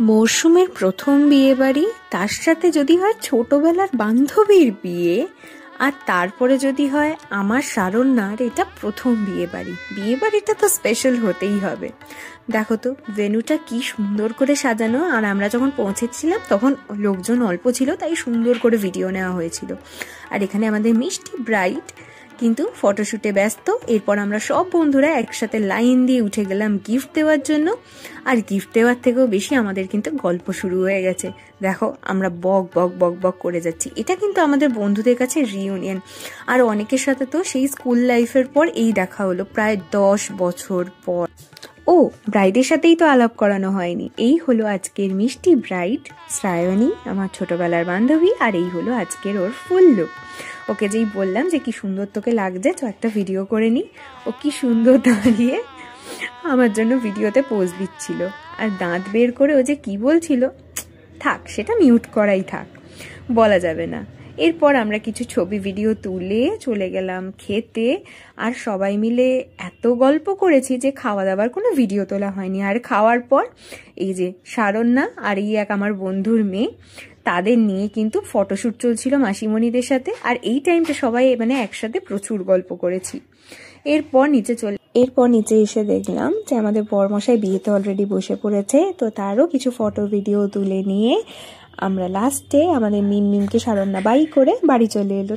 মরশুমের প্রথম বিয়ে বাড়ি, তার সাথে যদি হয় ছোটবেলার বান্ধবীর বিয়ে, আর তারপরে যদি হয় আমার শারণ্যার এটা প্রথম বিয়ে বাড়ি। বিয়ে বাড়িটা তো স্পেশাল হতেই হবে। দেখো তো ভেন্যুটা কি সুন্দর করে সাজানো, আর আমরা যখন পৌঁছেছিলাম তখন লোকজন অল্প ছিল, তাই সুন্দর করে ভিডিও নেওয়া হয়েছিল। আর এখানে আমাদের মিষ্টি ব্রাইড কিন্তু ফটোশ্যুটে ব্যস্ত। এরপর আমরা সব বন্ধুরা একসাথে লাইন দিয়ে উঠে গেলাম গিফট দেওয়ার জন্য। আর গিফট দেওয়ার থেকেও বেশি আমাদের কিন্তু গল্প শুরু হয়ে গেছে। দেখো আমরা বক বক বক বক করে যাচ্ছি। এটা কিন্তু আমাদের বন্ধুদের কাছে রিইউনিয়ন। আর অনেকের সাথে তো সেই স্কুল লাইফের পর এই দেখা হলো প্রায় 10 বছর পর। ও ব্রাইডের সাথেই তো আলাপ করানো হয়নি। এই হলো আজকের মিষ্টি ব্রাইড শ্রায়ণী, আমার ছোটবেলার বান্ধবী। আর এই হলো আজকের ওর ফুল লুক। ওকে যেই বললাম যে কি সুন্দর তোকে লাগছে, তো একটা ভিডিও করে নি। ও কি সুন্দর দাঁড়িয়ে আমার জন্য ভিডিওতে পোজ দিচ্ছিল, আর দাঁত বের করে ও যে কি বলছিল, থাক সেটা মিউট করাই থাক, বলা যাবে না। এরপর আমরা কিছু ছবি ভিডিও তুলে চলে গেলাম খেতে। আর সবাই মিলে এত গল্প করেছি যে খাওয়া দাওয়ার কোনো ভিডিও তোলা হয়নি। আর খাওয়ার পর এই যে শারণ্যা আর এই এক আমার বন্ধুর মেয়ে, তাদের নিয়ে কিন্তু ফটোশ্যুট চলছিল মাসিমণিদের সাথে। আর এই টাইমটা সবাই একসাথে প্রচুর গল্প করেছি। এরপর নিচে এসে দেখলাম যে আমাদের বরমশাই বিয়েতে অলরেডি বসে পড়েছে, তো তারও কিছু ফটো ভিডিও তুলে নিয়ে আমরা লাস্টে আমাদের মিমকে শারণ্যা বাই করে বাড়ি চলে এলো।